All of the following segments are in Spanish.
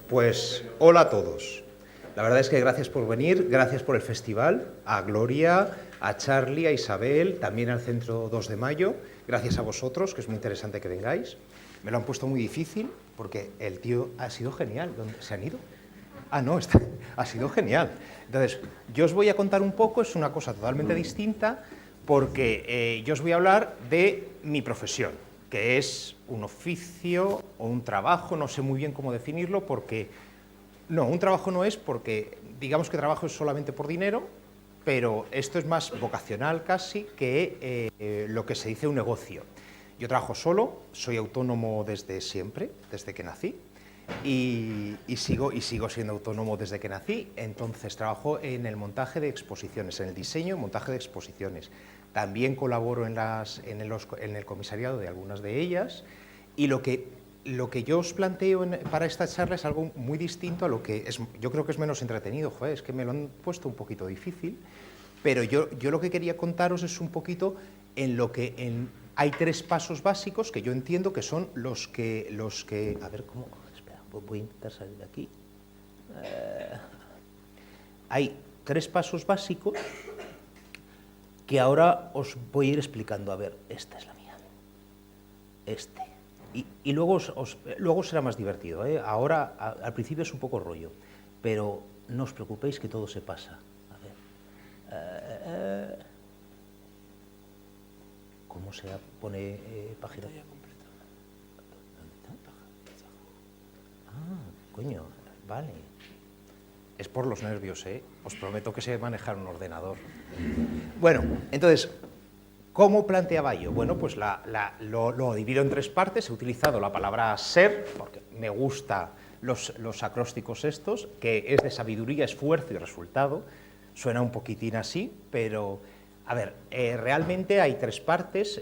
Pues hola a todos. La verdad es que gracias por venir, gracias por el festival, a Gloria, a Charlie, a Isabel, también al Centro 2 de Mayo, gracias a vosotros, que es muy interesante que vengáis. Me lo han puesto muy difícil porque el tío ha sido genial. ¿Dónde se han ido? Ah, no, ha sido genial. Entonces, yo os voy a contar un poco, es una cosa totalmente distinta, porque yo os voy a hablar de mi profesión, que es un oficio o un trabajo, no sé muy bien cómo definirlo, porque no, un trabajo no es porque digamos que trabajo es solamente por dinero, pero esto es más vocacional casi que lo que se dice un negocio. Yo trabajo solo, soy autónomo desde siempre, desde que nací, y sigo siendo autónomo desde que nací. Entonces trabajo en el montaje de exposiciones, en el diseño y montaje de exposiciones. También colaboro en el comisariado de algunas de ellas, y lo que yo os planteo para esta charla es algo muy distinto a lo que yo creo que es menos entretenido. Joder, es que me lo han puesto un poquito difícil, pero yo lo que quería contaros es un poquito en lo que hay tres pasos básicos que yo entiendo que son los que a ver, ¿cómo? Espera, voy a intentar salir de aquí. Hay tres pasos básicos que ahora os voy a ir explicando. A ver, esta es la mía. Y luego, luego será más divertido, ¿eh? Ahora, al principio es un poco rollo, pero no os preocupéis que todo se pasa. A ver. ¿Cómo se pone página? ¿Dónde está? Ah, coño, vale. Es por los nervios, ¿eh? Os prometo que sé manejar un ordenador. Bueno, entonces, ¿cómo planteaba yo? Bueno, pues lo divido en tres partes. He utilizado la palabra ser, porque me gustan los acrósticos estos, que es de sabiduría, esfuerzo y resultado. Suena un poquitín así, pero, a ver, realmente hay tres partes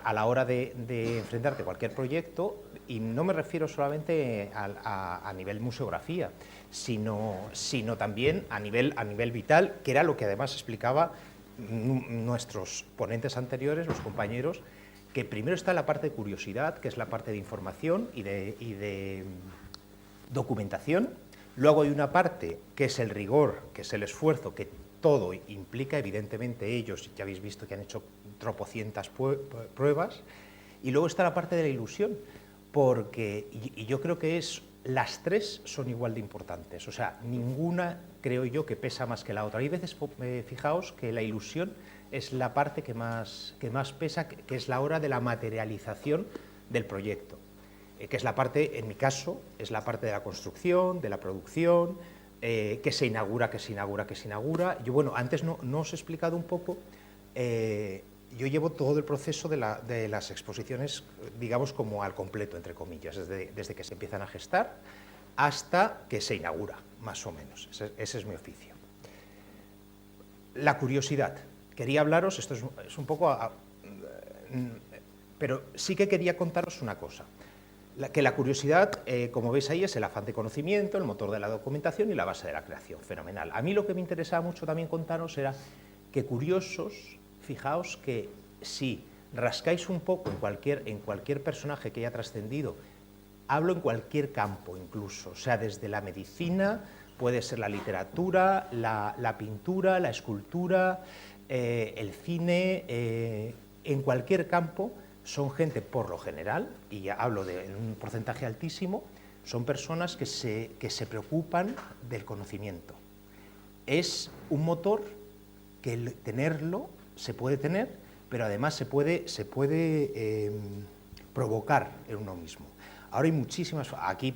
a la hora de enfrentarte a cualquier proyecto, y no me refiero solamente a nivel museografía, sino también a nivel vital, que era lo que además explicaba nuestros ponentes anteriores, los compañeros, que primero está la parte de curiosidad, que es la parte de información y de documentación. Luego hay una parte que es el rigor, que es el esfuerzo, que todo implica, evidentemente ellos, ya habéis visto que han hecho tropocientas pruebas. Y luego está la parte de la ilusión, porque, y yo creo que las tres son igual de importantes, o sea, ninguna creo yo que pesa más que la otra. Hay veces, fijaos, que la ilusión es la parte que más pesa, que es la hora de la materialización del proyecto, que es la parte, en mi caso, es la parte de la construcción, de la producción, que se inaugura. Yo, bueno, antes no os he explicado un poco, yo llevo todo el proceso de las exposiciones, digamos, como al completo, entre comillas, desde que se empiezan a gestar hasta que se inaugura, más o menos. Ese es mi oficio. La curiosidad. Quería hablaros, esto es un poco... pero sí que quería contaros una cosa. Que la curiosidad, como veis ahí, es el afán de conocimiento, el motor de la documentación y la base de la creación. Fenomenal. A mí lo que me interesaba mucho también contaros era que curiosos, fijaos que si rascáis un poco en cualquier personaje que haya trascendido, hablo en cualquier campo incluso, o sea, desde la medicina, puede ser la literatura, la pintura, la escultura, el cine, en cualquier campo, son gente, por lo general, y ya hablo de un porcentaje altísimo, son personas que se preocupan del conocimiento. Es un motor que tenerlo se puede tener, pero además se puede provocar en uno mismo. Ahora hay muchísimas, aquí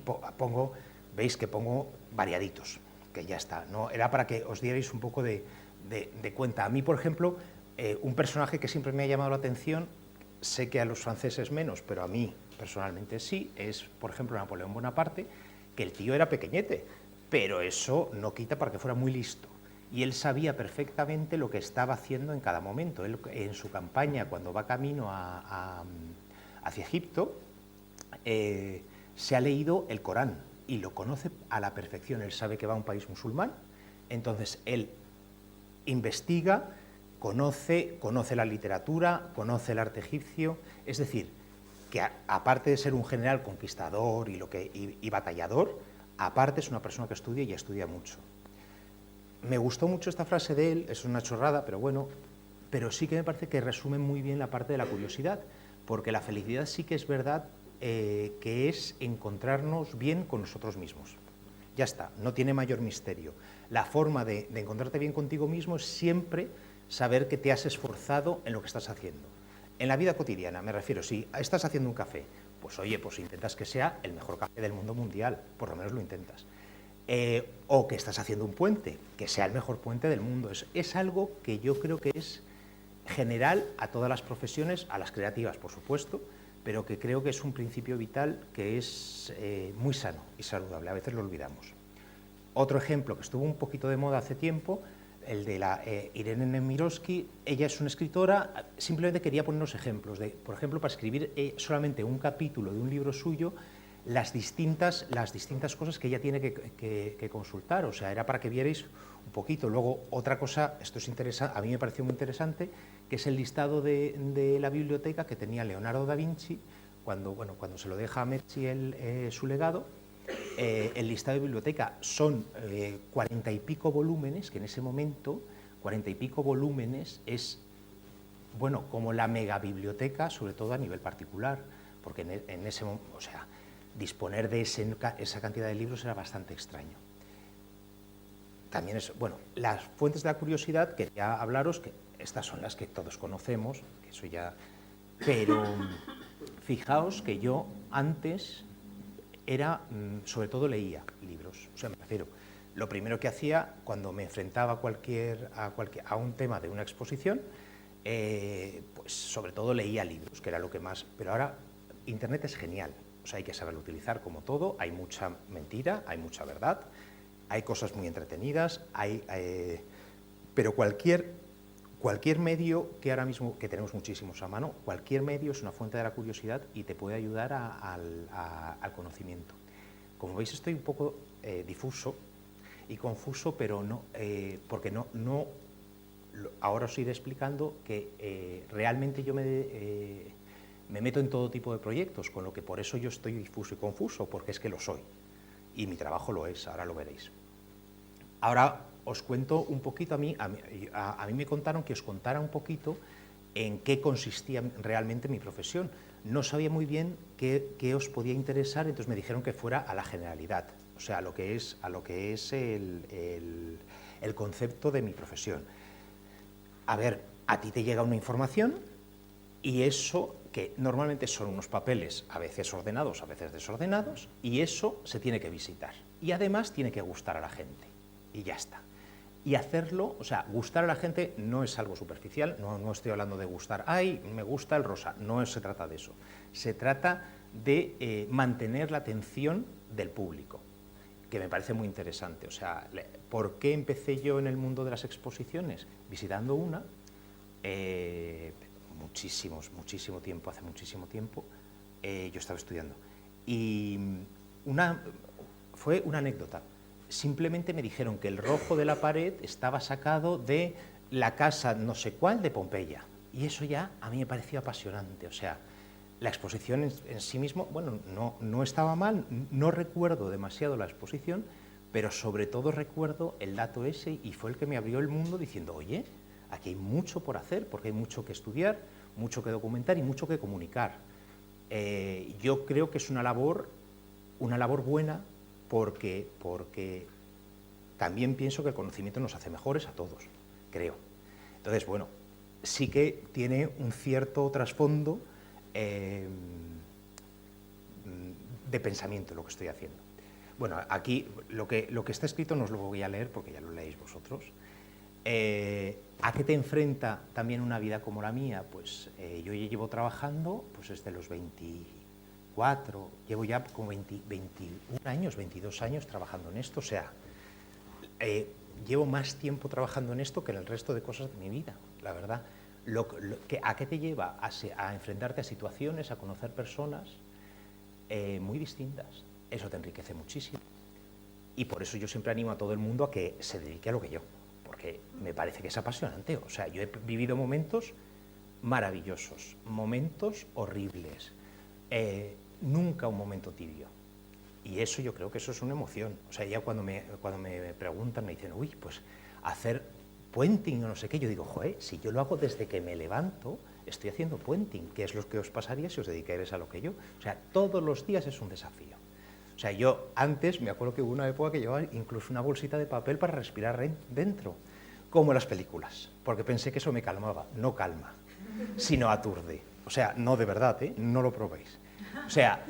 veis que pongo variaditos, que ya está, ¿no? Era para que os dierais un poco de cuenta. A mí, por ejemplo, un personaje que siempre me ha llamado la atención, sé que a los franceses menos, pero a mí personalmente sí, es, por ejemplo, Napoleón Bonaparte, que el tío era pequeñete, pero eso no quita para que fuera muy listo. Y él sabía perfectamente lo que estaba haciendo en cada momento. Él, en su campaña, cuando va camino hacia Egipto, se ha leído el Corán y lo conoce a la perfección. Él sabe que va a un país musulmán, entonces él investiga, conoce la literatura, conoce el arte egipcio, es decir, que aparte de ser un general conquistador y batallador, aparte es una persona que estudia y estudia mucho. Me gustó mucho esta frase de él, es una chorrada, pero bueno, pero sí que me parece que resume muy bien la parte de la curiosidad, porque la felicidad sí que es verdad que es encontrarnos bien con nosotros mismos. Ya está, no tiene mayor misterio. La forma de encontrarte bien contigo mismo es siempre saber que te has esforzado en lo que estás haciendo. En la vida cotidiana, me refiero, si estás haciendo un café, pues oye, pues intentas que sea el mejor café del mundo mundial, por lo menos lo intentas. O que estás haciendo un puente, que sea el mejor puente del mundo. Es algo que yo creo que es general a todas las profesiones, a las creativas, por supuesto, pero que creo que es un principio vital que es muy sano y saludable, a veces lo olvidamos. Otro ejemplo que estuvo un poquito de moda hace tiempo, el de la Irene Nemirovsky. Ella es una escritora, simplemente quería ponernos ejemplos de, por ejemplo, para escribir solamente un capítulo de un libro suyo, las distintas cosas que ella tiene que consultar, o sea, era para que vierais un poquito. Luego, otra cosa, esto es interesante, a mí me pareció muy interesante, que es el listado de la biblioteca que tenía Leonardo da Vinci cuando se lo deja a Medici su legado. El listado de biblioteca son 40 y pico volúmenes, que en ese momento 40 y pico volúmenes es, bueno, como la megabiblioteca, sobre todo a nivel particular, porque en ese momento, o sea, disponer de esa cantidad de libros era bastante extraño. También es, bueno, las fuentes de la curiosidad, quería hablaros, que estas son las que todos conocemos, que eso ya, pero fijaos que yo antes sobre todo leía libros, o sea, me refiero, lo primero que hacía cuando me enfrentaba a un tema de una exposición, pues sobre todo leía libros, que era lo que más, pero ahora Internet es genial, o sea, hay que saberlo utilizar como todo, hay mucha mentira, hay mucha verdad, hay cosas muy entretenidas, pero cualquier medio que ahora mismo, que tenemos muchísimos a mano, cualquier medio es una fuente de la curiosidad y te puede ayudar al conocimiento. Como veis, estoy un poco difuso y confuso, pero no, porque ahora os iré explicando que realmente yo me meto en todo tipo de proyectos, con lo que por eso yo estoy difuso y confuso, porque es que lo soy. Y mi trabajo lo es, ahora lo veréis. Ahora os cuento un poquito, a mí me contaron que os contara un poquito en qué consistía realmente mi profesión. No sabía muy bien qué os podía interesar, entonces me dijeron que fuera a la generalidad, o sea, a lo que es el concepto de mi profesión. A ver, a ti te llega una información y eso, que normalmente son unos papeles, a veces ordenados, a veces desordenados, y eso se tiene que visitar. Y además tiene que gustar a la gente, y ya está. Y hacerlo, o sea, gustar a la gente no es algo superficial, no estoy hablando de gustar, ¡ay, me gusta el rosa! No se trata de eso. Se trata de mantener la atención del público, que me parece muy interesante. O sea, ¿por qué empecé yo en el mundo de las exposiciones? Visitando una, muchísimo tiempo, hace muchísimo tiempo, yo estaba estudiando. Y fue una anécdota. Simplemente me dijeron que el rojo de la pared estaba sacado de la casa no sé cuál de Pompeya. Y eso ya a mí me pareció apasionante. O sea, la exposición en sí mismo, bueno, no estaba mal, no recuerdo demasiado la exposición, pero sobre todo recuerdo el dato ese, y fue el que me abrió el mundo diciendo, oye, aquí hay mucho por hacer, porque hay mucho que estudiar, mucho que documentar y mucho que comunicar. Yo creo que es una labor buena, porque también pienso que el conocimiento nos hace mejores a todos, creo. Entonces, bueno, sí que tiene un cierto trasfondo de pensamiento lo que estoy haciendo. Bueno, aquí lo que está escrito no os lo voy a leer porque ya lo leéis vosotros. ¿A qué te enfrenta también una vida como la mía? Pues yo ya llevo trabajando pues desde los 24, llevo ya como 21 años, 22 años trabajando en esto, o sea, llevo más tiempo trabajando en esto que en el resto de cosas de mi vida, la verdad. ¿A qué te lleva? A enfrentarte a situaciones, a conocer personas muy distintas. Eso te enriquece muchísimo. Y por eso yo siempre animo a todo el mundo a que se dedique a lo que yo, porque me parece que es apasionante. O sea, yo he vivido momentos maravillosos, momentos horribles, nunca un momento tibio. Y eso yo creo que eso es una emoción. O sea, ya cuando me preguntan, me dicen, uy, pues hacer puenting o no sé qué, yo digo, joder, si yo lo hago desde que me levanto, estoy haciendo puenting, que es lo que os pasaría si os dedicáis a lo que yo. O sea, todos los días es un desafío. O sea, yo antes, me acuerdo que hubo una época que llevaba incluso una bolsita de papel para respirar dentro, como en las películas, porque pensé que eso me calmaba. No calma, sino aturde. O sea, no de verdad, ¿eh? No lo probéis. O sea,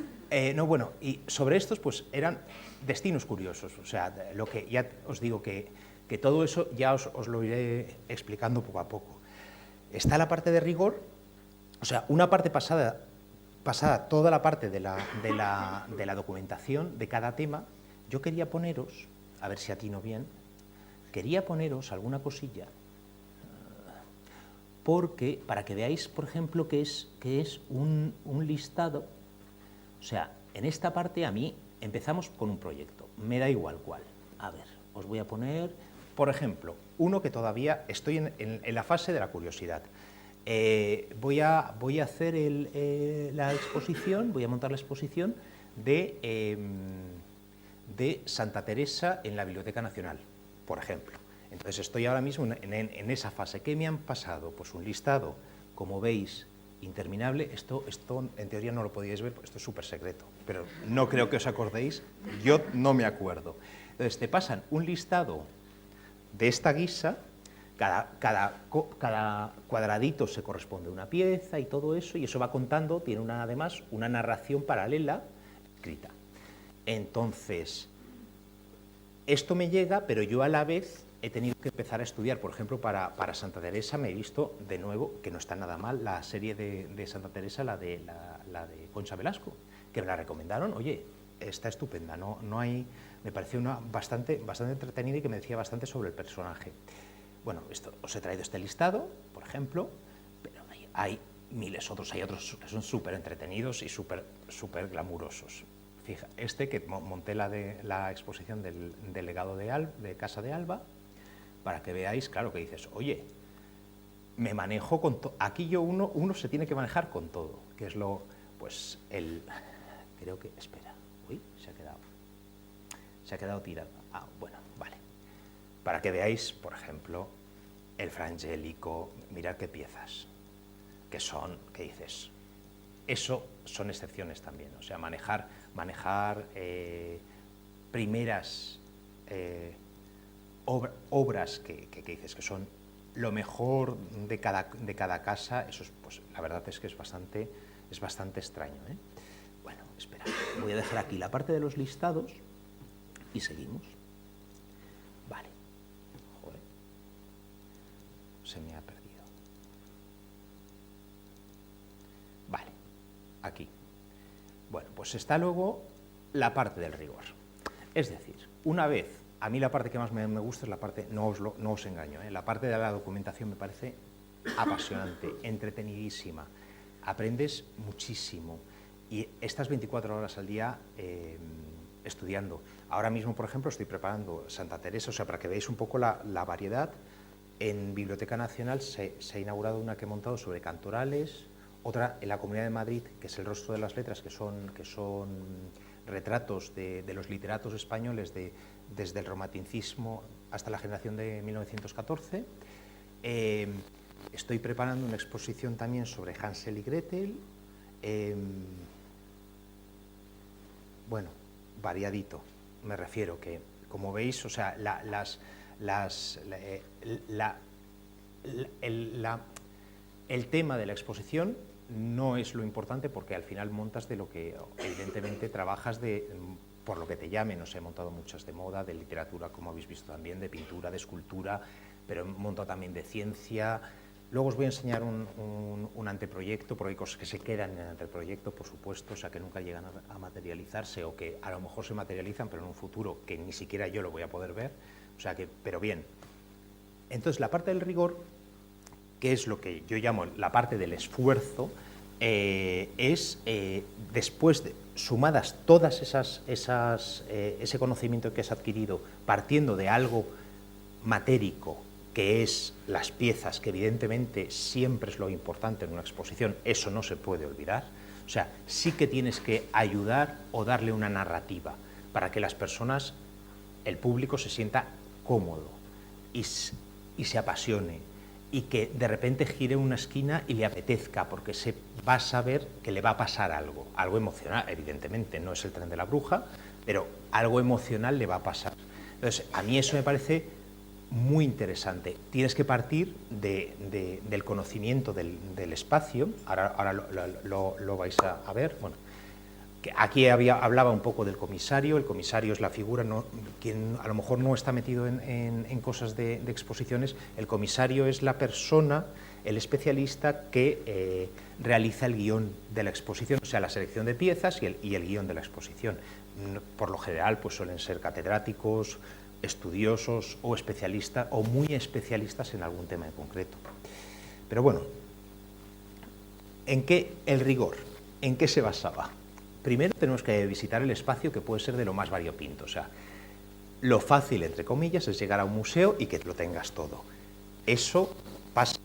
no, bueno, y sobre estos pues eran destinos curiosos. O sea, lo que ya os digo que todo eso ya os lo iré explicando poco a poco. Está la parte de rigor, o sea, una parte pasada toda la parte de la documentación de cada tema. Yo quería poneros, a ver si atino bien, quería poneros alguna cosilla, porque para que veáis, por ejemplo, que es un listado. O sea, en esta parte a mí empezamos con un proyecto, me da igual cuál. A ver, os voy a poner, por ejemplo, uno que todavía estoy en la fase de la curiosidad. Voy a hacer la exposición, voy a montar la exposición de Santa Teresa en la Biblioteca Nacional, por ejemplo. Entonces estoy ahora mismo en esa fase. ¿Qué me han pasado? Pues un listado, como veis, interminable. Esto en teoría no lo podíais ver, porque esto es súper secreto, pero no creo que os acordéis, yo no me acuerdo. Entonces te pasan un listado de esta guisa, cada cuadradito se corresponde a una pieza y todo eso, y eso va contando, tiene además una narración paralela escrita. Entonces, esto me llega, pero yo a la vez he tenido que empezar a estudiar. Por ejemplo, para Santa Teresa me he visto de nuevo, que no está nada mal, la serie de Santa Teresa, la de Concha Velasco, que me la recomendaron. Oye, está estupenda, no hay, me pareció bastante entretenida y que me decía bastante sobre el personaje. Bueno, os he traído este listado, por ejemplo, pero hay miles otros, hay otros que son súper entretenidos y súper glamurosos. Fija, que monté la exposición del legado de Casa de Alba, para que veáis, claro, que dices, oye, me manejo con todo. Aquí uno se tiene que manejar con todo, que es pues creo que, espera, uy, se ha quedado tirado. Ah, bueno, vale. Para que veáis, por ejemplo, el Frangélico, mirad qué piezas, que dices, eso son excepciones también, o sea, manejar primeras obras que dices que son lo mejor de cada casa, eso pues la verdad es que es bastante extraño, ¿eh? Bueno, espera, voy a dejar aquí la parte de los listados y seguimos. Vale. Joder. Se me ha perdido. Vale, aquí. Bueno, pues está luego la parte del rigor. Es decir, una vez, a mí la parte que más me gusta es la parte, no os engaño, la parte de la documentación me parece apasionante, entretenidísima, aprendes muchísimo y estás 24 horas al día estudiando. Ahora mismo, por ejemplo, estoy preparando Santa Teresa, o sea, para que veáis un poco la variedad. En Biblioteca Nacional se ha inaugurado una que he montado sobre cantorales, otra en la Comunidad de Madrid, que es el rostro de las letras, que son retratos de los literatos españoles desde el romanticismo hasta la generación de 1914. Estoy preparando una exposición también sobre Hansel y Gretel. Bueno, variadito, me refiero que, como veis, o sea, el tema de la exposición no es lo importante, porque al final montas de lo que evidentemente trabajas por lo que te llamen. O sea, he montado muchas de moda, de literatura, como habéis visto también, de pintura, de escultura, pero he montado también de ciencia. Luego os voy a enseñar un anteproyecto, porque hay cosas que se quedan en el anteproyecto, por supuesto, o sea, que nunca llegan a materializarse, o que a lo mejor se materializan, pero en un futuro que ni siquiera yo lo voy a poder ver. O sea que, pero bien. Entonces, la parte del rigor, que es lo que yo llamo la parte del esfuerzo, es después sumadas todas ese conocimiento que has adquirido, partiendo de algo matérico, que es las piezas, que evidentemente siempre es lo importante en una exposición, eso no se puede olvidar. O sea, sí que tienes que ayudar o darle una narrativa para que las personas, el público, se sienta cómodo y se apasione y que de repente gire una esquina y le apetezca, porque se va a saber que le va a pasar algo, algo emocional, evidentemente, no es el tren de la bruja, pero algo emocional le va a pasar. Entonces, a mí eso me parece muy interesante. Tienes que partir del conocimiento del espacio, ahora lo vais a ver. Bueno, que aquí hablaba un poco del comisario. El comisario es la figura, quien a lo mejor no está metido en cosas de exposiciones. El comisario es la persona, el especialista que realiza el guión de la exposición, o sea, la selección de piezas y el guión de la exposición. Por lo general, pues suelen ser catedráticos, estudiosos o especialistas, o muy especialistas en algún tema en concreto. Pero bueno, ¿en qué el rigor? ¿En qué se basaba? Primero tenemos que visitar el espacio, que puede ser de lo más variopinto. O sea, lo fácil, entre comillas, es llegar a un museo y que lo tengas todo. Eso pasa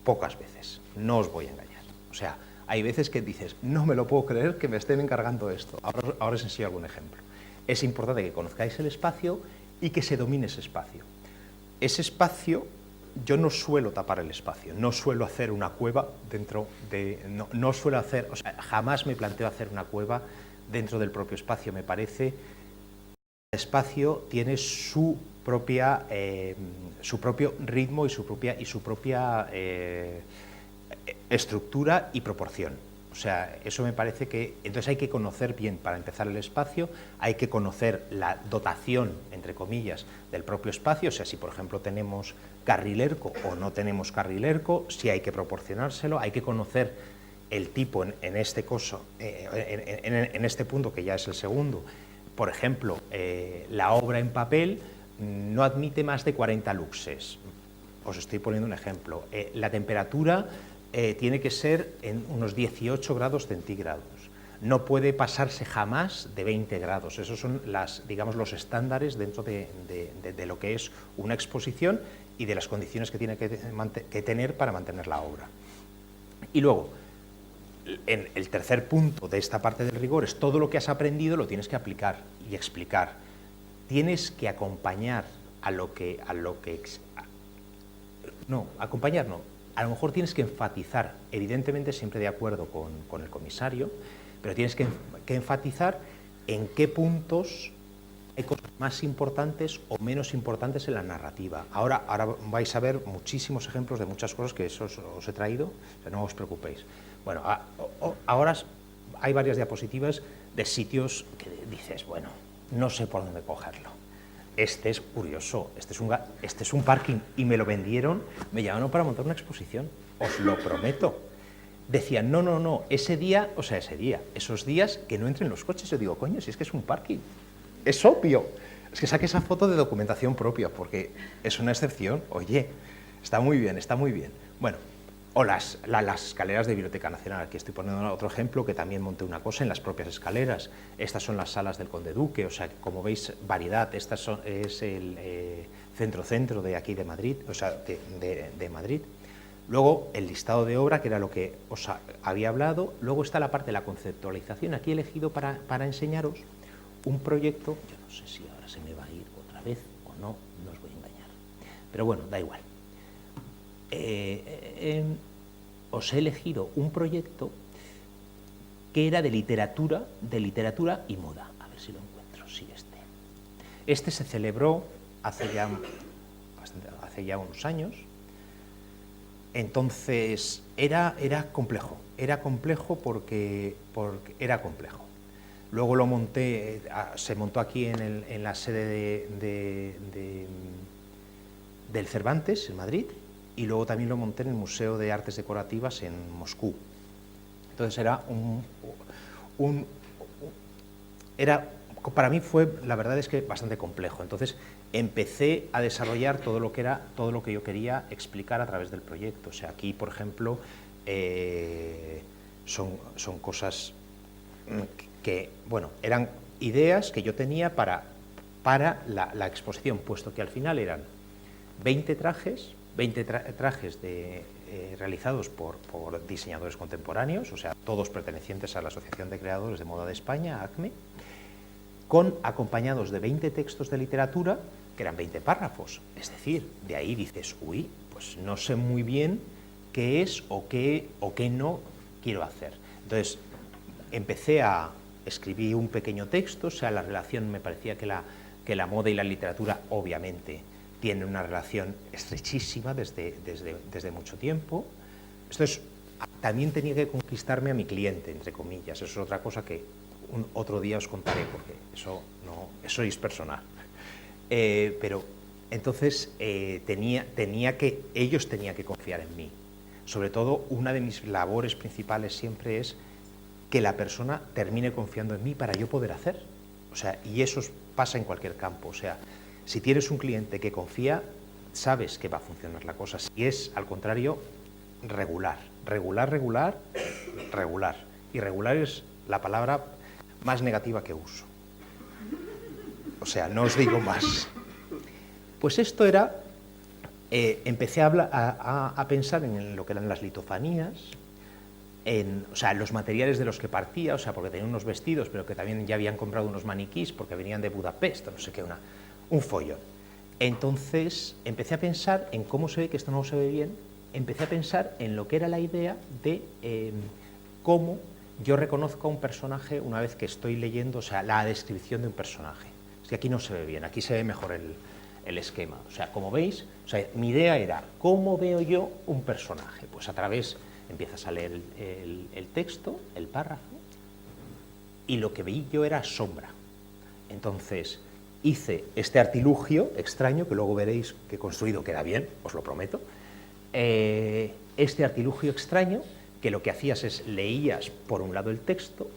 pocas veces, no os voy a engañar. O sea, hay veces que dices, no me lo puedo creer que me estén encargando esto. Ahora os enseño algún ejemplo. Es importante que conozcáis el espacio y que se domine ese espacio. Ese espacio, yo no suelo tapar el espacio, no suelo hacer una cueva dentro de... No suelo hacer, o sea, jamás me planteo hacer una cueva dentro del propio espacio. Me parece que el espacio tiene su propio ritmo y su propia estructura y proporción. O sea, eso me parece que... Entonces hay que conocer bien, para empezar, el espacio, hay que conocer la dotación, entre comillas, del propio espacio. O sea, si por ejemplo tenemos carril ERCO o no tenemos carril ERCO, si hay que proporcionárselo, hay que conocer el tipo en este caso, en este punto, que ya es el segundo. Por ejemplo, la obra en papel no admite más de 40 luxes. Os estoy poniendo un ejemplo. La temperatura tiene que ser en unos 18 grados centígrados. No puede pasarse jamás de 20 grados. Esos son digamos, los estándares dentro de lo que es una exposición y de las condiciones que tiene que tener para mantener la obra. Y luego, en el tercer punto de esta parte del rigor es todo lo que has aprendido lo tienes que aplicar y explicar. Tienes que acompañar a lo que no, acompañar no. A lo mejor tienes que enfatizar, evidentemente siempre de acuerdo con el comisario, pero tienes que enfatizar en qué puntos hay cosas más importantes o menos importantes en la narrativa. Ahora vais a ver muchísimos ejemplos de muchas cosas que os he traído, o sea, no os preocupéis. Bueno, ahora hay varias diapositivas de sitios que dices, bueno, no sé por dónde cogerlo. Este es curioso, este es un parking y me lo vendieron, me llamaron para montar una exposición, os lo prometo. Decían, no, ese día, esos días que no entren los coches. Yo digo, coño, si es que es un parking, es obvio. Es que saqué esa foto de documentación propia, porque es una excepción, oye, está muy bien, está muy bien. Bueno, o las escaleras de Biblioteca Nacional, aquí estoy poniendo otro ejemplo, que también monté una cosa en las propias escaleras. Estas son las salas del Conde Duque, o sea, como veis, variedad. Es el centro de aquí de Madrid, o sea, de Madrid. Luego, el listado de obra, que era lo que os había hablado. Luego está la parte de la conceptualización. Aquí he elegido para enseñaros un proyecto, yo no sé si ahora se me va a ir otra vez o no, no os voy a engañar. Pero bueno, da igual. Os he elegido un proyecto que era de literatura y moda. A ver si lo encuentro, sí, este se celebró hace ya unos años. Entonces era complejo porque era complejo. Luego lo monté, se montó aquí en la sede del Cervantes, en Madrid, y luego también lo monté en el Museo de Artes Decorativas en Moscú. Entonces para mí fue, la verdad es que bastante complejo. Entonces empecé a desarrollar todo lo que yo quería explicar a través del proyecto. O sea, aquí, por ejemplo, son cosas que, bueno, eran ideas que yo tenía para la exposición, puesto que al final eran 20 trajes realizados por diseñadores contemporáneos, o sea, todos pertenecientes a la Asociación de Creadores de Moda de España, ACME, acompañados de 20 textos de literatura, que eran 20 párrafos. Es decir, de ahí dices, uy, pues no sé muy bien qué es o qué no quiero hacer. Entonces, escribí un pequeño texto, o sea, la relación, me parecía que la moda y la literatura, obviamente, tienen una relación estrechísima desde mucho tiempo. También tenía que conquistarme a mi cliente, entre comillas. Eso es otra cosa que otro día os contaré, porque eso es personal. Pero entonces ellos tenían que confiar en mí. Sobre todo, una de mis labores principales siempre es que la persona termine confiando en mí para yo poder hacer. O sea, y eso pasa en cualquier campo. O sea, si tienes un cliente que confía, sabes que va a funcionar la cosa. Si es, al contrario, regular. Y regular es la palabra más negativa que uso. O sea, no os digo más. Pues esto era... empecé a pensar en lo que eran las litofanías, o sea, los materiales de los que partía, o sea, porque tenía unos vestidos, pero que también ya habían comprado unos maniquís porque venían de Budapest, no sé qué, un follón. Entonces empecé a pensar en cómo se ve que esto no se ve bien, empecé a pensar en lo que era la idea de cómo yo reconozco a un personaje una vez que estoy leyendo, o sea, la descripción de un personaje. Es que aquí no se ve bien, aquí se ve mejor el esquema. O sea, como veis, o sea, mi idea era, ¿cómo veo yo un personaje? Pues a través, empiezas a leer el texto, el párrafo, y lo que veí yo era sombra. Entonces, hice este artilugio extraño, que luego veréis que construido queda bien, os lo prometo. Este artilugio extraño, que lo que hacías es, leías por un lado el texto,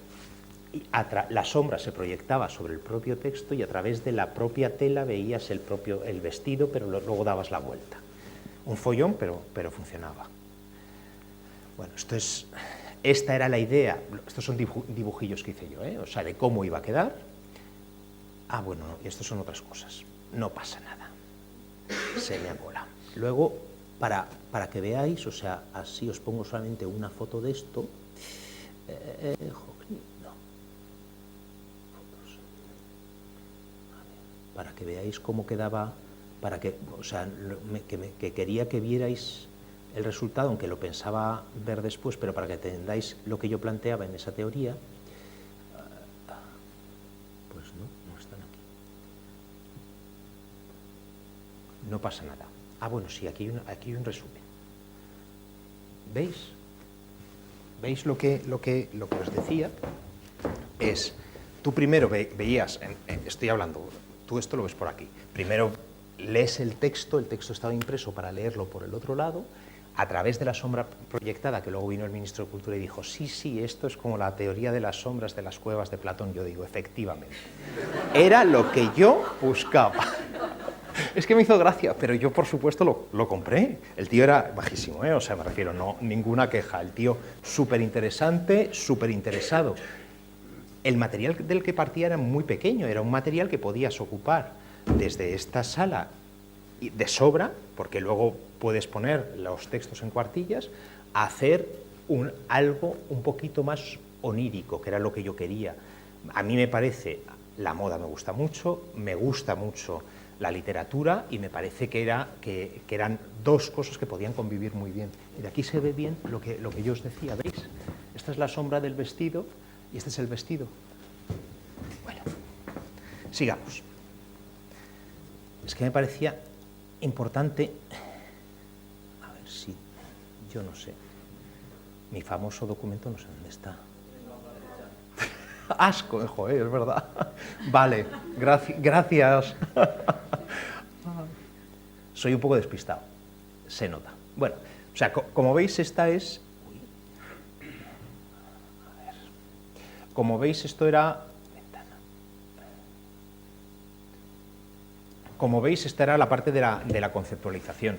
y la sombra se proyectaba sobre el propio texto y a través de la propia tela veías el vestido, pero luego dabas la vuelta. Un follón, pero funcionaba. Bueno, esta era la idea. Estos son dibujillos que hice yo, o sea, de cómo iba a quedar. Ah, bueno, y estos son otras cosas. No pasa nada. Se me amola. Luego, para que veáis, o sea, así os pongo solamente una foto de esto. Para que veáis cómo quedaba, o sea, que quería que vierais el resultado, aunque lo pensaba ver después, pero para que entendáis lo que yo planteaba en esa teoría, pues no están aquí. No pasa nada. Ah, bueno, sí, aquí hay un resumen. ¿Veis? ¿Veis lo que os decía? Es, tú primero veías, estoy hablando, tú esto lo ves por aquí. Primero lees el texto estaba impreso para leerlo por el otro lado, a través de la sombra proyectada, que luego vino el ministro de Cultura y dijo, sí, esto es como la teoría de las sombras de las cuevas de Platón. Yo digo, efectivamente. Era lo que yo buscaba. Es que me hizo gracia, pero yo, por supuesto, lo compré. El tío era bajísimo, o sea, me refiero, no, ninguna queja. El tío súper interesante, súper interesado. El material del que partía era muy pequeño, era un material que podías ocupar desde esta sala de sobra, porque luego puedes poner los textos en cuartillas, a hacer algo un poquito más onírico, que era lo que yo quería. A mí me parece, la moda me gusta mucho la literatura, y me parece que eran dos cosas que podían convivir muy bien. Y de aquí se ve bien lo que yo os decía, ¿veis? Esta es la sombra del vestido y este es el vestido. Bueno, sigamos. Es que me parecía importante, a ver si, yo no sé, mi famoso documento no sé dónde está. Asco, joder, es verdad. Vale, gracias. Soy un poco despistado, se nota. Bueno, o sea, como veis, esta es... A ver. Como veis, esto era... Como veis, esta era la parte de la conceptualización.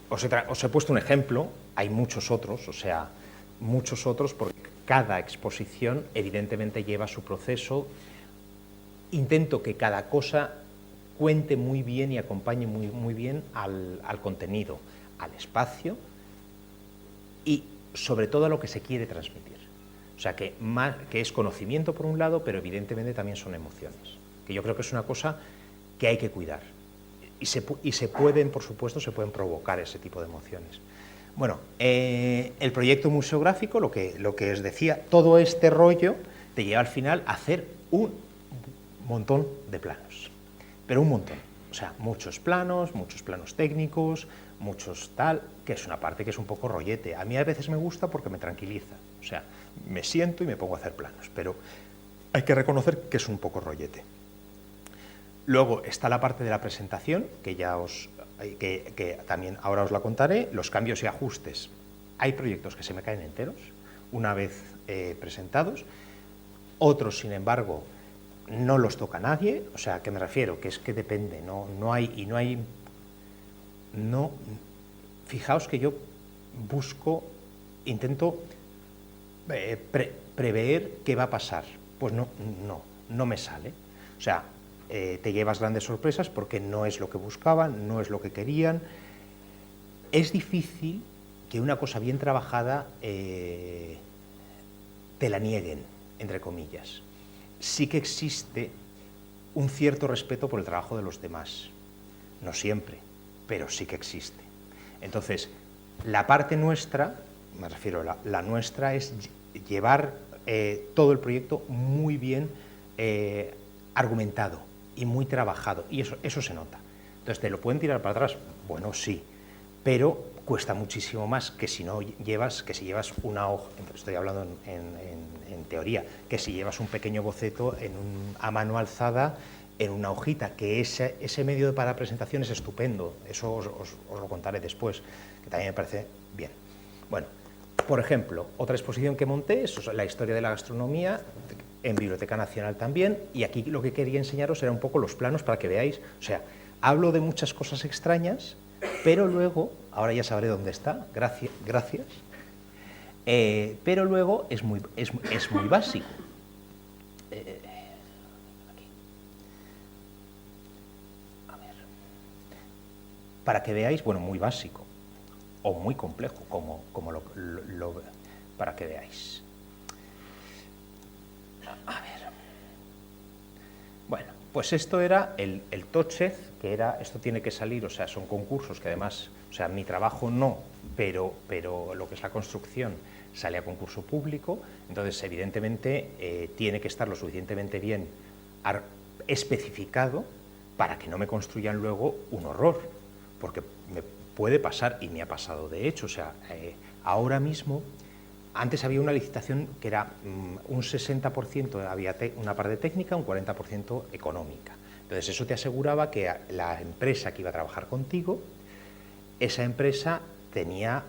Os he puesto un ejemplo, hay muchos otros, o sea, muchos otros, porque cada exposición evidentemente lleva su proceso. Intento que cada cosa cuente muy bien y acompañe muy bien al contenido, al espacio, y sobre todo a lo que se quiere transmitir. O sea, que es conocimiento por un lado, pero evidentemente también son emociones, que yo creo que es una cosa que hay que cuidar. Y se pueden, por supuesto, se pueden provocar ese tipo de emociones. Bueno, el proyecto museográfico, lo que os decía, todo este rollo te lleva al final a hacer un montón de planos, pero un montón. O sea, muchos planos técnicos, muchos tal, que es una parte que es un poco rollete. A mí a veces me gusta porque me tranquiliza. O sea, me siento y me pongo a hacer planos, pero hay que reconocer que es un poco rollete. Luego está la parte de la presentación, que que también ahora os la contaré, los cambios y ajustes. Hay proyectos que se me caen enteros una vez presentados, otros, sin embargo, no los toca nadie. O sea, ¿a qué me refiero? Que es que depende, fijaos que yo intento prever qué va a pasar. Pues no me sale. O sea, te llevas grandes sorpresas porque no es lo que buscaban, no es lo que querían. Es difícil que una cosa bien trabajada te la nieguen, entre comillas. Sí que existe un cierto respeto por el trabajo de los demás. No siempre, pero sí que existe. Entonces, la parte nuestra, me refiero, la nuestra es llevar todo el proyecto muy bien argumentado y muy trabajado, y eso se nota. Entonces, ¿te lo pueden tirar para atrás? Bueno, sí, pero cuesta muchísimo más que si llevas una hoja, estoy hablando en teoría, que si llevas un pequeño boceto a mano alzada en una hojita, que ese medio para presentación es estupendo, eso os lo contaré después, que también me parece bien. Bueno, por ejemplo, otra exposición que monté es la historia de la gastronomía, en Biblioteca Nacional también, y aquí lo que quería enseñaros era un poco los planos para que veáis, o sea, hablo de muchas cosas extrañas, pero luego, ahora ya sabré dónde está, gracias, pero luego es muy básico. Para que veáis, bueno, muy básico, o muy complejo, para que veáis. A ver. Bueno, pues esto era el Tóchez, esto tiene que salir, o sea, son concursos que además, o sea, mi trabajo no, pero lo que es la construcción sale a concurso público, entonces evidentemente tiene que estar lo suficientemente bien especificado para que no me construyan luego un horror, porque me puede pasar, y me ha pasado de hecho, o sea, ahora mismo, antes había una licitación que era un 60% había una parte técnica, un 40% económica. Entonces eso te aseguraba que la empresa que iba a trabajar contigo, esa empresa tenía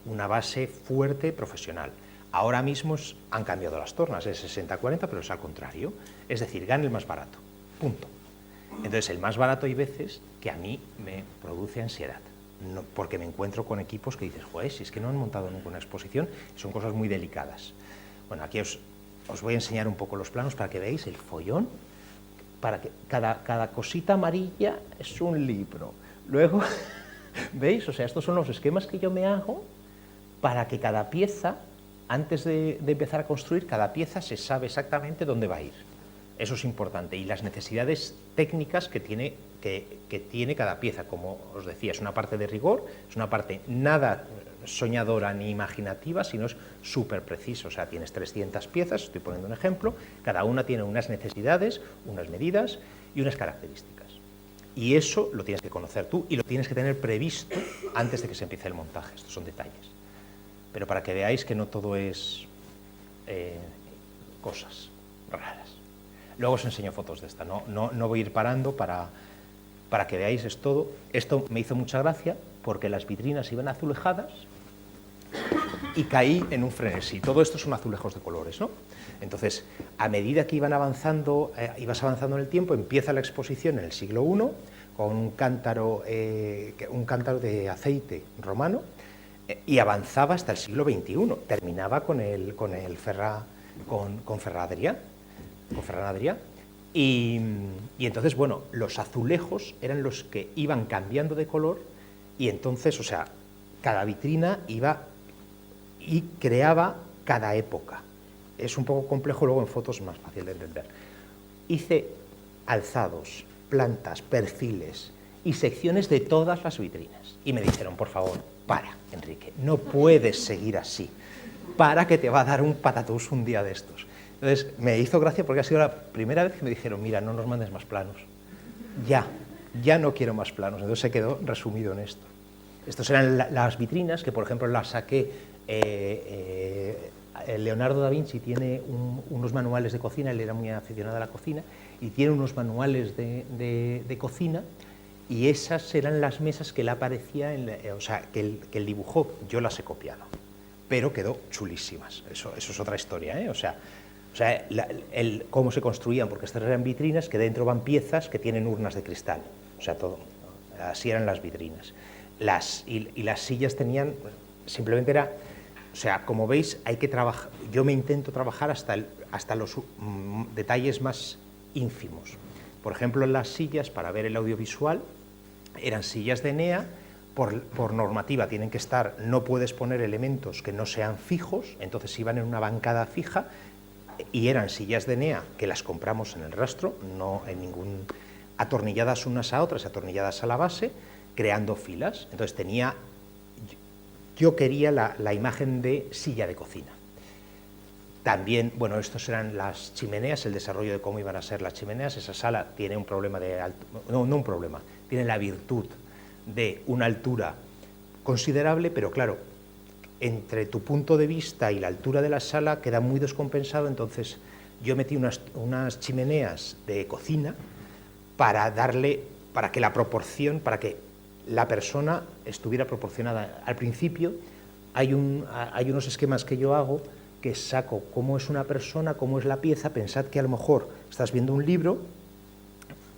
una base fuerte profesional. Ahora mismo han cambiado las tornas, es 60-40, pero es al contrario. Es decir, gana el más barato, punto. Entonces el más barato hay veces que a mí me produce ansiedad. No, porque me encuentro con equipos que dices, joder, si es que no han montado nunca una exposición, son cosas muy delicadas. Bueno, aquí os voy a enseñar un poco los planos para que veáis el follón, para que cada cosita amarilla es un libro. Luego, ¿veis? O sea, estos son los esquemas que yo me hago para que cada pieza, antes de empezar a construir, cada pieza se sabe exactamente dónde va a ir. Eso es importante, y las necesidades técnicas que tiene cada pieza, como os decía, es una parte de rigor, es una parte nada soñadora ni imaginativa, sino es súper preciso. O sea, tienes 300 piezas, estoy poniendo un ejemplo, cada una tiene unas necesidades, unas medidas y unas características. Y eso lo tienes que conocer tú y lo tienes que tener previsto antes de que se empiece el montaje. Estos son detalles. Pero para que veáis que no todo es cosas raras. Luego os enseño fotos de esta, no voy a ir parando para que veáis es todo. Esto me hizo mucha gracia porque las vitrinas iban azulejadas y caí en un frenesí. Todo esto son azulejos de colores, ¿no? Entonces, a medida que ibas avanzando en el tiempo, empieza la exposición en el siglo I con un cántaro de aceite romano y avanzaba hasta el siglo XXI. Terminaba con Ferran Adrià. Y entonces, bueno, los azulejos eran los que iban cambiando de color y entonces, o sea, cada vitrina iba y creaba cada época. Es un poco complejo, luego en fotos es más fácil de entender. Hice alzados, plantas, perfiles y secciones de todas las vitrinas. Y me dijeron, por favor, para, Enrique, no puedes seguir así. Para, que te va a dar un patatús un día de estos. Entonces, me hizo gracia porque ha sido la primera vez que me dijeron, mira, no nos mandes más planos. Ya no quiero más planos. Entonces se quedó resumido en esto. Estas eran las vitrinas que, por ejemplo, las saqué. Leonardo da Vinci tiene unos manuales de cocina, él era muy aficionado a la cocina, y tiene unos manuales de cocina, y esas eran las mesas que él aparecía, o sea, que él dibujó. Yo las he copiado, pero quedó chulísimas. Eso es otra historia, ¿eh? O sea, cómo se construían, porque estas eran vitrinas que dentro van piezas que tienen urnas de cristal, o sea, todo. Así eran las vitrinas. Y las sillas tenían, simplemente era, o sea, como veis, hay que trabajar, yo me intento trabajar hasta los detalles más ínfimos. Por ejemplo, las sillas, para ver el audiovisual, eran sillas de Enea. Por normativa tienen que estar, no puedes poner elementos que no sean fijos, entonces iban en una bancada fija, y eran sillas de Enea que las compramos en el rastro, no en ningún, atornilladas unas a otras, atornilladas a la base, creando filas. Entonces yo quería la imagen de silla de cocina. También, bueno, estos eran las chimeneas, el desarrollo de cómo iban a ser las chimeneas. Esa sala tiene un problema no un problema, tiene la virtud de una altura considerable, pero claro, entre tu punto de vista y la altura de la sala queda muy descompensado. Entonces yo metí unas chimeneas de cocina para que la proporción, para que la persona estuviera proporcionada. Al principio hay unos esquemas que yo hago, que saco cómo es una persona, cómo es la pieza. Pensad que a lo mejor estás viendo un libro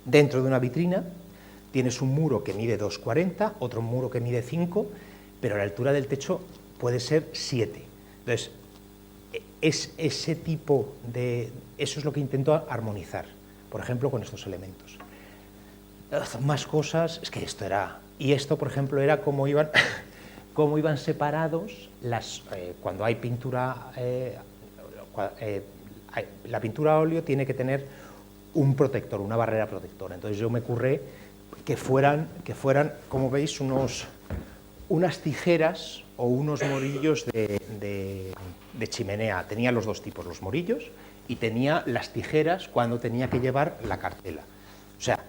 dentro de una vitrina, tienes un muro que mide 2,40, otro muro que mide 5, pero la altura del techo puede ser 7. Entonces, es ese tipo de... Eso es lo que intento armonizar, por ejemplo, con estos elementos. Más cosas, es que esto era... Y esto, por ejemplo, era cómo iban separados cuando hay pintura... la pintura a óleo tiene que tener un protector, una barrera protectora. Entonces yo me curré que fueran, como veis, unas tijeras o unos morillos de chimenea. Tenía los dos tipos, los morillos, y tenía las tijeras cuando tenía que llevar la cartela. O sea,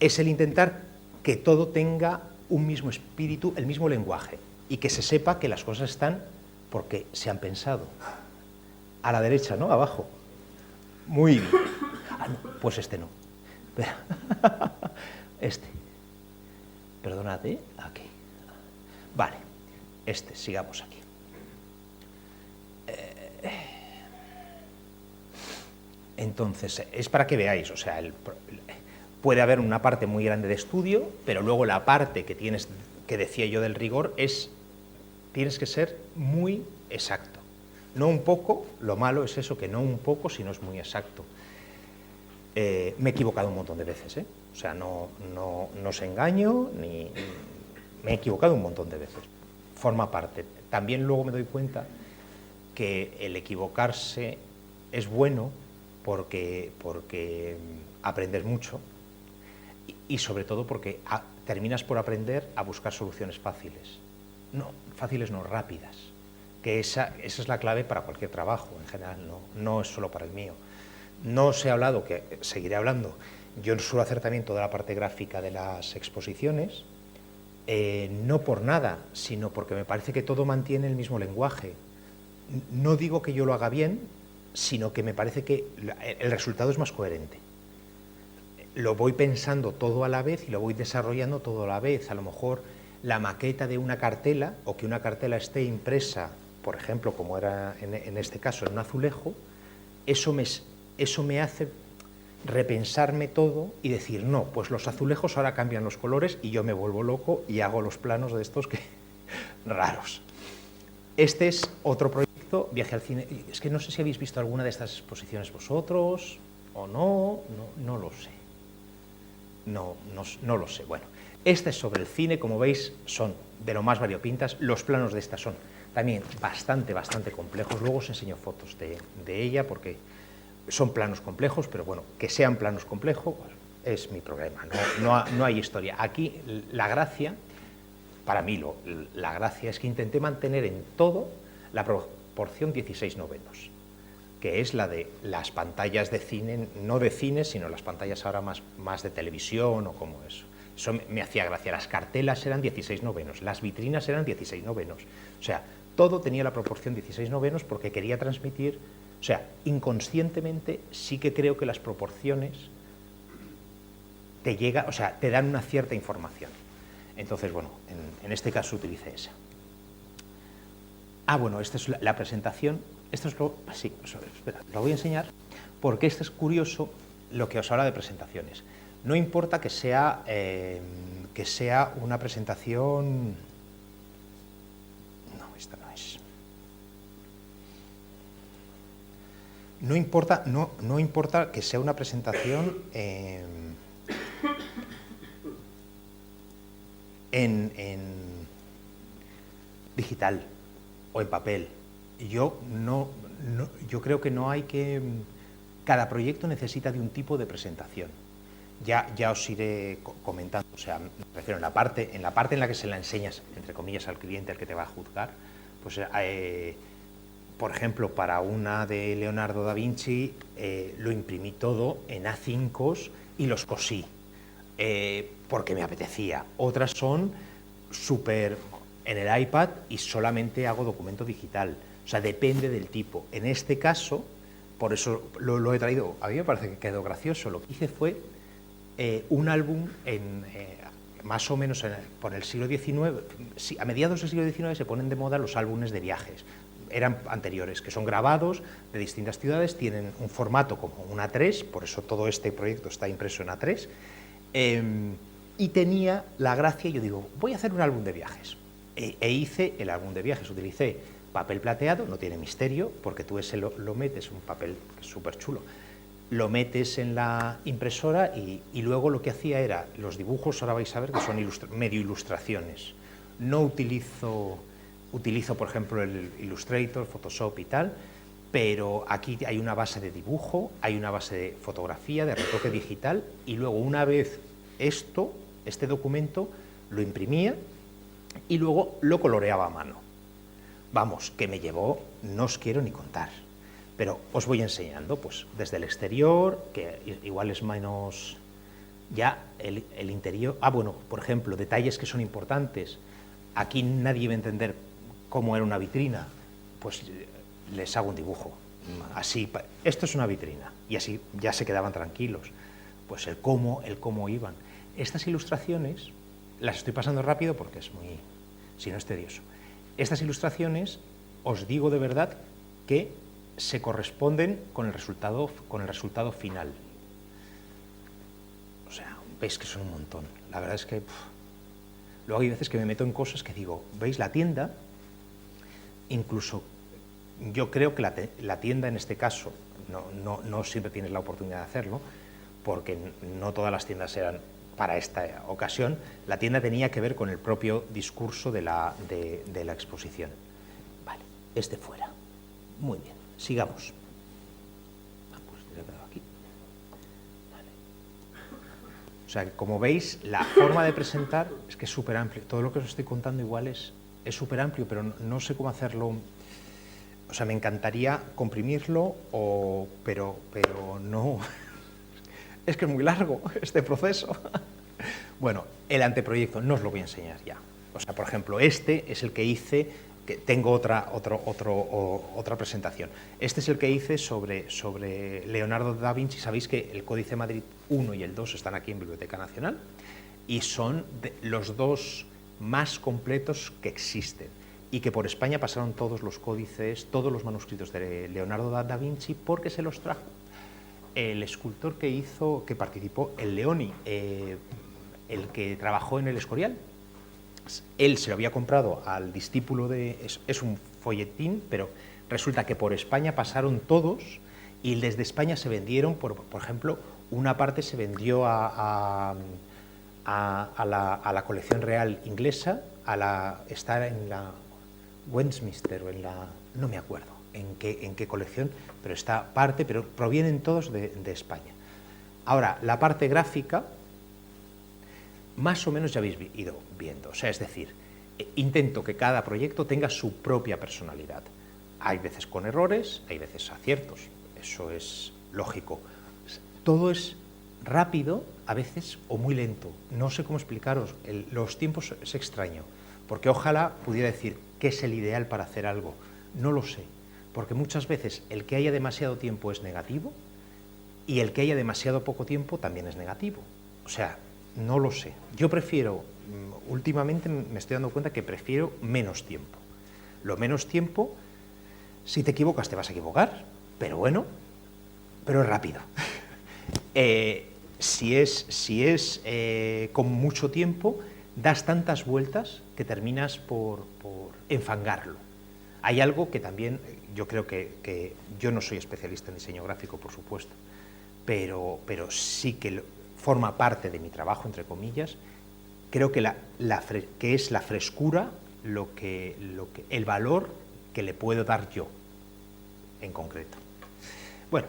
es el intentar que todo tenga un mismo espíritu, el mismo lenguaje, y que se sepa que las cosas están porque se han pensado. A la derecha, ¿no? Abajo. Muy bien. Ah, no, pues este no. Este. Perdonad, ¿eh? Aquí. Vale. Este, sigamos aquí. Entonces, es para que veáis, o sea, puede haber una parte muy grande de estudio, pero luego la parte que decía yo del rigor tienes que ser muy exacto. No un poco, lo malo es eso, que no un poco, sino es muy exacto. Me he equivocado un montón de veces, ¿eh? O sea, no os engaño, me he equivocado un montón de veces. Forma parte. También luego me doy cuenta que el equivocarse es bueno porque aprendes mucho y sobre todo porque terminas por aprender a buscar soluciones fáciles. No, fáciles no, rápidas. Que esa es la clave para cualquier trabajo en general, no es solo para el mío. No os he hablado, que seguiré hablando, yo suelo hacer también toda la parte gráfica de las exposiciones, no por nada, sino porque me parece que todo mantiene el mismo lenguaje. No digo que yo lo haga bien, sino que me parece que el resultado es más coherente. Lo voy pensando todo a la vez y lo voy desarrollando todo a la vez. A lo mejor la maqueta de una cartela, o que una cartela esté impresa, por ejemplo, como era en este caso, en un azulejo, eso me hace repensarme todo y decir, no, pues los azulejos ahora cambian los colores y yo me vuelvo loco y hago los planos de estos que raros. Este es otro proyecto, Viaje al cine. Es que no sé si habéis visto alguna de estas exposiciones vosotros o no lo sé. No lo sé. Bueno, este es sobre el cine, como veis, son de lo más variopintas. Los planos de esta son también bastante complejos. Luego os enseño fotos de ella porque son planos complejos, pero bueno, que sean planos complejos es mi problema, no hay historia. Aquí la gracia, para mí la gracia es que intenté mantener en todo la proporción 16:9, que es la de las pantallas de cine, no de cine, sino las pantallas ahora más de televisión o como eso. Eso me hacía gracia. Las cartelas eran 16:9, las vitrinas eran 16:9. O sea, todo tenía la proporción 16:9 porque quería transmitir, o sea, inconscientemente sí que creo que las proporciones te dan una cierta información. Entonces, bueno, en este caso utilicé esa. Bueno, esta es la presentación. Esto es espera, lo voy a enseñar porque esto es curioso lo que os habla de presentaciones. No importa que sea una presentación... No, esta no es. No importa que sea una presentación en digital o en papel. Yo creo que no hay que... Cada proyecto necesita de un tipo de presentación. Ya os iré comentando, o sea, me refiero en la parte en la que se la enseñas, entre comillas, al cliente, al que te va a juzgar, pues, por ejemplo, para una de Leonardo da Vinci, lo imprimí todo en A5 y los cosí, porque me apetecía. Otras son súper en el iPad y solamente hago documento digital, o sea, depende del tipo. En este caso, por eso lo he traído, a mí me parece que quedó gracioso. Lo que hice fue un álbum más o menos por el siglo XIX, a mediados del siglo XIX se ponen de moda los álbumes de viajes, eran anteriores, que son grabados de distintas ciudades, tienen un formato como un A3, por eso todo este proyecto está impreso en A3, y tenía la gracia, yo digo, voy a hacer un álbum de viajes, e hice el álbum de viajes, utilicé papel plateado, no tiene misterio, porque tú ese lo metes, un papel súper chulo, lo metes en la impresora y luego lo que hacía era, los dibujos, ahora vais a ver que son medio ilustraciones. No utilizo, por ejemplo, el Illustrator, Photoshop y tal, pero aquí hay una base de dibujo, hay una base de fotografía, de retoque digital, y luego una vez este documento, lo imprimía y luego lo coloreaba a mano. Vamos, que me llevó, no os quiero ni contar. Pero os voy enseñando, pues, desde el exterior, que igual es menos ya el interior. Bueno, por ejemplo, detalles que son importantes. Aquí nadie va a entender cómo era una vitrina, pues les hago un dibujo. Así, esto es una vitrina, y así ya se quedaban tranquilos. Pues el cómo iban. Estas ilustraciones, las estoy pasando rápido porque si no es tedioso. Estas ilustraciones, os digo de verdad que se corresponden con el resultado final. O sea, veis que son un montón. La verdad es que luego hay veces que me meto en cosas que digo, ¿veis la tienda? Incluso yo creo que la tienda en este caso, no siempre tienes la oportunidad de hacerlo, porque no todas las tiendas eran para esta ocasión. La tienda tenía que ver con el propio discurso de la exposición. Vale, fuera. Muy bien. Sigamos. Pues he quedado aquí. Vale. O sea, como veis, la forma de presentar es que es súper amplio. Todo lo que os estoy contando igual es súper amplio, pero no sé cómo hacerlo. O sea, me encantaría comprimirlo, pero no. Es que es muy largo este proceso. Bueno, el anteproyecto no os lo voy a enseñar ya. O sea, por ejemplo, este es el que hice, que tengo otra presentación. Este es el que hice sobre Leonardo da Vinci. Sabéis que el Códice Madrid 1 y el 2 están aquí en Biblioteca Nacional y son los dos más completos que existen y que por España pasaron todos los códices, todos los manuscritos de Leonardo da Vinci porque se los trajo el escultor que participó, el Leoni, el que trabajó en el Escorial. Él se lo había comprado al discípulo es un folletín, pero resulta que por España pasaron todos y desde España se vendieron, por ejemplo, una parte se vendió a la colección real inglesa está en la Westminster o en la... no me acuerdo en qué colección, pero está parte, pero provienen todos de España. Ahora, la parte gráfica, más o menos ya habéis ido viendo, o sea, es decir, intento que cada proyecto tenga su propia personalidad. Hay veces con errores, hay veces aciertos, eso es lógico. Todo es rápido, a veces, o muy lento. No sé cómo explicaros, los tiempos es extraño, porque ojalá pudiera decir qué es el ideal para hacer algo. No lo sé, porque muchas veces el que haya demasiado tiempo es negativo y el que haya demasiado poco tiempo también es negativo. O sea, no lo sé. Yo prefiero, últimamente me estoy dando cuenta que prefiero menos tiempo. Lo menos tiempo, si te equivocas te vas a equivocar, pero bueno, pero es rápido. Si es con mucho tiempo, das tantas vueltas que terminas por enfangarlo. Hay algo que también, yo creo que yo no soy especialista en diseño gráfico, por supuesto, pero sí que forma parte de mi trabajo, entre comillas. Creo que que es la frescura el valor que le puedo dar yo, en concreto. Bueno,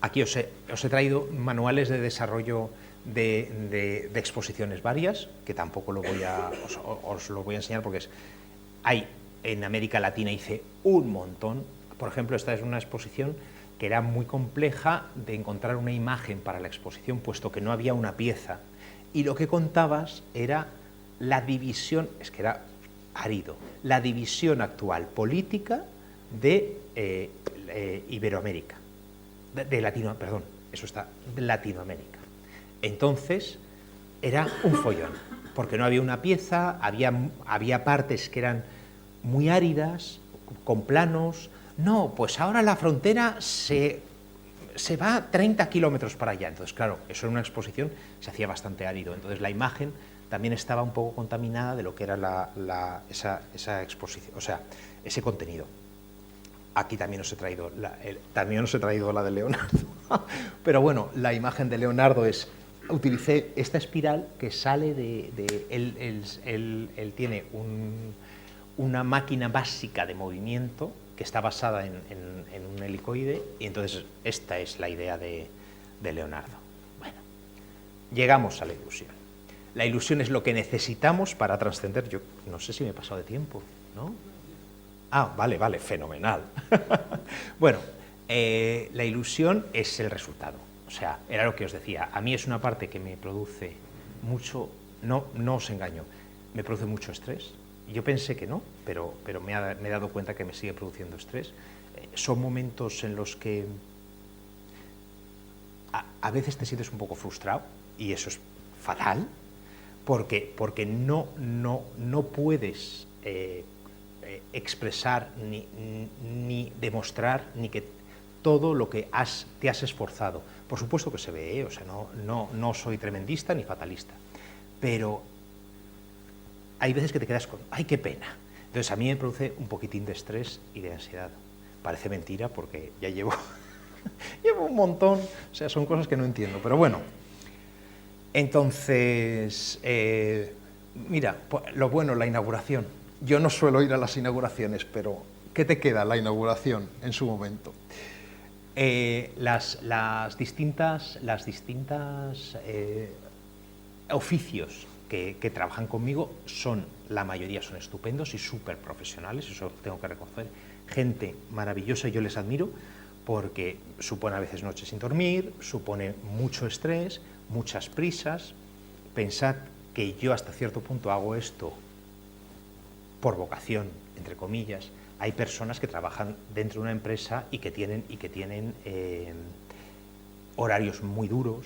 aquí os he traído manuales de desarrollo de exposiciones varias, que tampoco os lo voy a enseñar porque hay en América Latina hice un montón. Por ejemplo, esta es una exposición que era muy compleja de encontrar una imagen para la exposición, puesto que no había una pieza. Y lo que contabas era la división, es que era árido, la división actual política de Iberoamérica, de Latinoamérica. Entonces, era un follón, porque no había una pieza, había partes que eran muy áridas, con planos. No, pues ahora la frontera se va 30 kilómetros para allá. Entonces, claro, eso en una exposición se hacía bastante árido. Entonces, la imagen también estaba un poco contaminada de lo que era esa exposición, o sea, ese contenido. Aquí también os he traído la de Leonardo. Pero bueno, la imagen de Leonardo utilicé esta espiral que sale él tiene una máquina básica de movimiento que está basada en un helicoide, y entonces esta es la idea de Leonardo. Bueno, llegamos a la ilusión. La ilusión es lo que necesitamos para trascender. Yo no sé si me he pasado de tiempo, ¿no? Ah, vale, fenomenal. Bueno, la ilusión es el resultado. O sea, era lo que os decía. A mí es una parte que me produce mucho, no os engaño, me produce mucho estrés. Yo pensé que no, pero me he dado cuenta que me sigue produciendo estrés. Son momentos en los que a veces te sientes un poco frustrado, y eso es fatal, porque no puedes expresar ni demostrar ni que todo lo que te has esforzado. Por supuesto que se ve, o sea, no soy tremendista ni fatalista, pero hay veces que te quedas con ¡ay, qué pena! Entonces a mí me produce un poquitín de estrés y de ansiedad. Parece mentira porque ya llevo un montón, o sea, son cosas que no entiendo, pero bueno. Entonces, mira, lo bueno, la inauguración. Yo no suelo ir a las inauguraciones, pero ¿qué te queda la inauguración en su momento? Las distintas oficios que trabajan conmigo la mayoría son estupendos y súper profesionales, eso tengo que reconocer. Gente maravillosa, yo les admiro, porque supone a veces noches sin dormir, supone mucho estrés, muchas prisas. Pensad que yo hasta cierto punto hago esto por vocación, entre comillas. Hay personas que trabajan dentro de una empresa y que tienen horarios muy duros.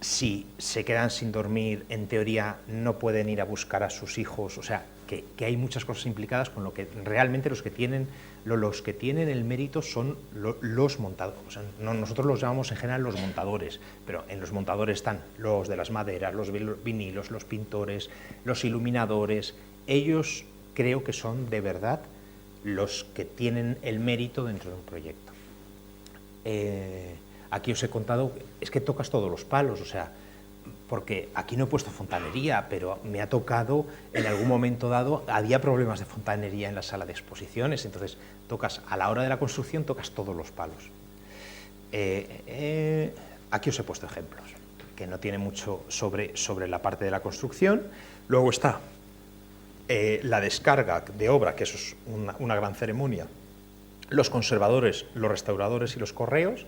Si se quedan sin dormir, en teoría no pueden ir a buscar a sus hijos. O sea, que hay muchas cosas implicadas, con lo que realmente los que tienen el mérito son los montadores. O sea, nosotros los llamamos en general los montadores, pero en los montadores están los de las maderas, los vinilos, los pintores, los iluminadores. Ellos creo que son de verdad los que tienen el mérito dentro de un proyecto. Aquí os he contado, es que tocas todos los palos, o sea, porque aquí no he puesto fontanería, pero me ha tocado, en algún momento dado, había problemas de fontanería en la sala de exposiciones, entonces a la hora de la construcción tocas todos los palos. Aquí os he puesto ejemplos, que no tiene mucho sobre la parte de la construcción. Luego está la descarga de obra, que eso es una gran ceremonia, los conservadores, los restauradores y los correos.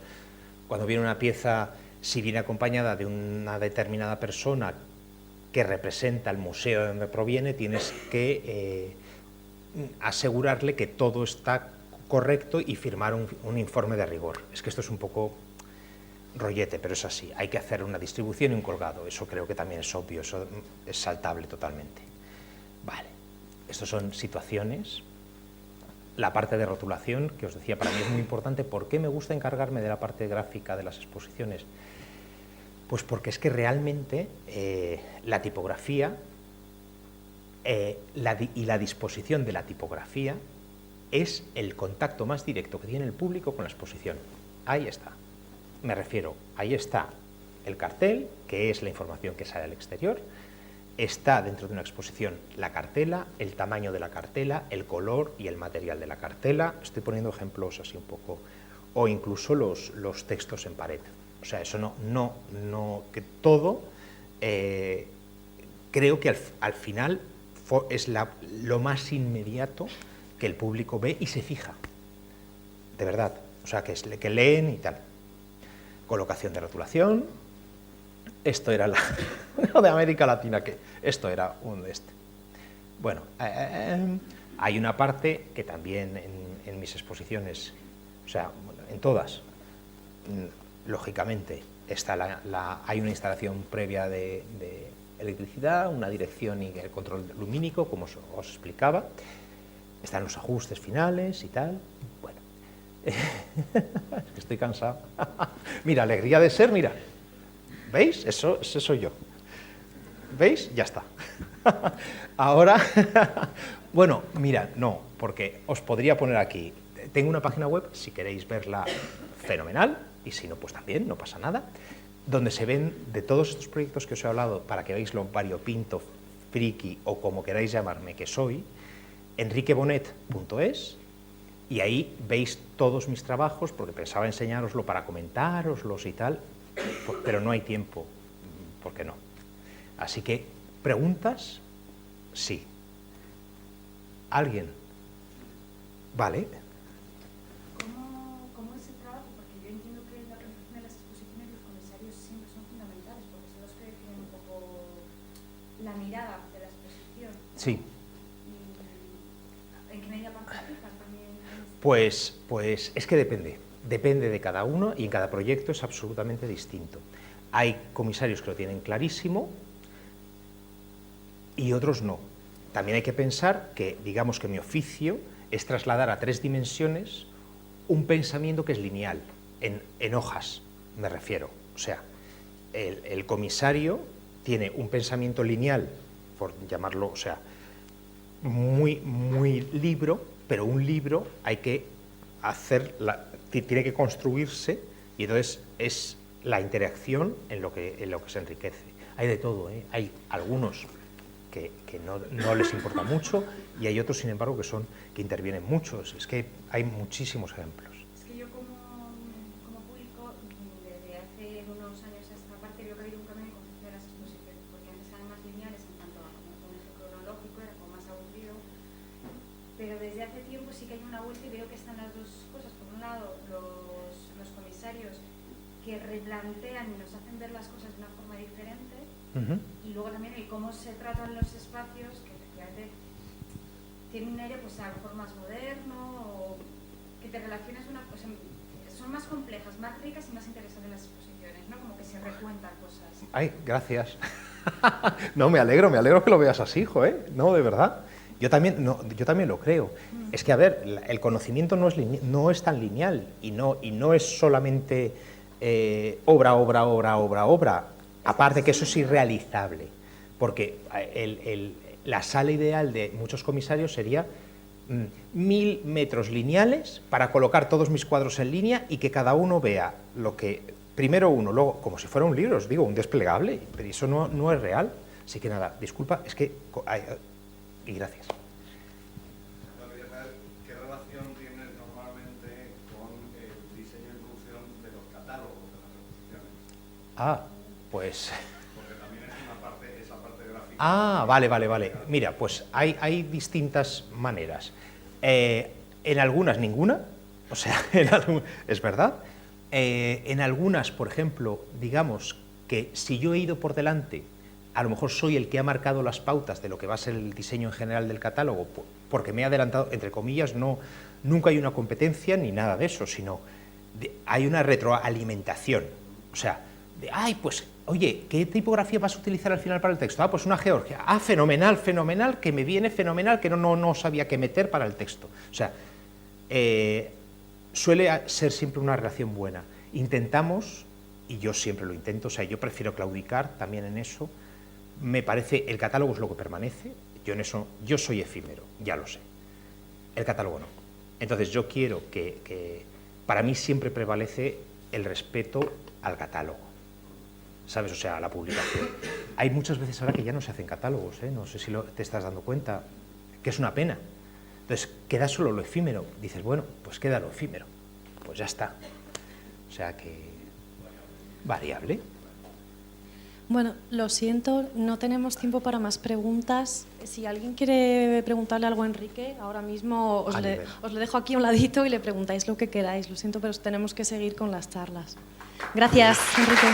Cuando viene una pieza, si viene acompañada de una determinada persona que representa el museo de donde proviene, tienes que asegurarle que todo está correcto y firmar un informe de rigor. Es que esto es un poco rollete, pero es así. Hay que hacer una distribución y un colgado. Eso creo que también es obvio, eso es saltable totalmente. Vale, estas son situaciones. La parte de rotulación, que os decía, para mí es muy importante. ¿Por qué me gusta encargarme de la parte gráfica de las exposiciones? Pues porque es que realmente la tipografía y la disposición de la tipografía es el contacto más directo que tiene el público con la exposición. Ahí está. Me refiero, ahí está el cartel, que es la información que sale al exterior. Está dentro de una exposición la cartela, el tamaño de la cartela, el color y el material de la cartela. Estoy poniendo ejemplos así un poco, o incluso los textos en pared. O sea, eso que todo, creo que al final es lo más inmediato que el público ve y se fija, de verdad. O sea, que leen y tal. Colocación de rotulación. Esto era de América Latina, que esto era un de este. Bueno, hay una parte que también en mis exposiciones, o sea, en todas, lógicamente, hay una instalación previa de electricidad, una dirección y el control lumínico, como os explicaba. Están los ajustes finales y tal. Bueno, estoy cansado. Mira, alegría de ser, mira. ¿Veis? Eso soy yo. ¿Veis? Ya está. Ahora, bueno, mirad, no, porque os podría poner aquí. Tengo una página web, si queréis verla, fenomenal, y si no, pues también, no pasa nada, donde se ven de todos estos proyectos que os he hablado, para que veáis lo variopinto, friki o como queráis llamarme que soy, enriquebonet.es, y ahí veis todos mis trabajos, porque pensaba enseñároslo para comentároslos y tal, pero no hay tiempo, ¿por qué no? Así que, ¿preguntas? Sí. ¿Alguien? Vale. ¿Cómo es el trabajo? Porque yo entiendo que la organización de las exposiciones los comisarios siempre son fundamentales, porque son los que definen un poco la mirada de la exposición. Sí. ¿En qué medida participan también? Pues es que depende de cada uno y en cada proyecto es absolutamente distinto. Hay comisarios que lo tienen clarísimo y otros no. También hay que pensar que, digamos que mi oficio es trasladar a 3 dimensiones un pensamiento que es lineal, en hojas, me refiero. O sea, el comisario tiene un pensamiento lineal, por llamarlo, o sea, muy libro, pero un libro hay que tiene que construirse y entonces es la interacción en lo que se enriquece. Hay de todo, ¿eh? Hay algunos que no les importa mucho y hay otros, sin embargo, que intervienen mucho. Es que hay muchísimos ejemplos. Es que yo como público, desde hace unos años a esta parte, veo que ha habido un cambio en el concepto de las exposiciones, porque antes eran más lineales en cuanto a un eje cronológico, era como más aburrido, pero desde hace tiempo sí que hay una vuelta y veo que están las dos cosas. Por un lado, los comisarios que replantean y nos hacen ver las cosas de una forma diferente, y luego también el cómo se tratan los espacios, que efectivamente tiene un aire pues a lo mejor más moderno, o que te relacionas son más complejas, más ricas y más interesantes las exposiciones, ¿no? Como que se recuentan cosas. Ay, gracias. No, me alegro que lo veas así, hijo, ¿eh? No, de verdad. Yo también lo creo. Es que, a ver, el conocimiento no es tan lineal y no es solamente obra. Aparte que eso es irrealizable, porque la sala ideal de muchos comisarios sería 1000 metros lineales para colocar todos mis cuadros en línea y que cada uno vea lo que primero uno, luego, como si fuera un libro, os digo, un desplegable, pero eso no es real. Así que nada, disculpa, es que... y gracias. Quería saber qué relación tiene normalmente con el diseño y producción de los catálogos de las exposiciones. Pues... Porque también es una parte, esa parte gráfica. Vale. Mira, pues hay distintas maneras. En algunas ninguna, o sea, es verdad. En algunas, por ejemplo, digamos que si yo he ido por delante, a lo mejor soy el que ha marcado las pautas de lo que va a ser el diseño en general del catálogo, porque me he adelantado, entre comillas, nunca hay una competencia ni nada de eso, sino hay una retroalimentación. O sea, pues, oye, ¿qué tipografía vas a utilizar al final para el texto? Pues una Georgia. Fenomenal, que me viene fenomenal, que no sabía qué meter para el texto. O sea, suele ser siempre una relación buena. Intentamos, y yo siempre lo intento, o sea, yo prefiero claudicar también en eso. Me parece, el catálogo es lo que permanece, yo soy efímero, ya lo sé. El catálogo no. Entonces yo quiero que para mí siempre prevalece el respeto al catálogo, ¿sabes? O sea, a la publicación. Hay muchas veces ahora que ya no se hacen catálogos, ¿eh? No sé si te estás dando cuenta, que es una pena. Entonces, queda solo lo efímero. Dices, bueno, pues queda lo efímero. Pues ya está. O sea que... variable. Bueno, lo siento, no tenemos tiempo para más preguntas. Si alguien quiere preguntarle algo a Enrique, ahora mismo os le dejo aquí a un ladito y le preguntáis lo que queráis. Lo siento, pero tenemos que seguir con las charlas. Gracias, Enrique.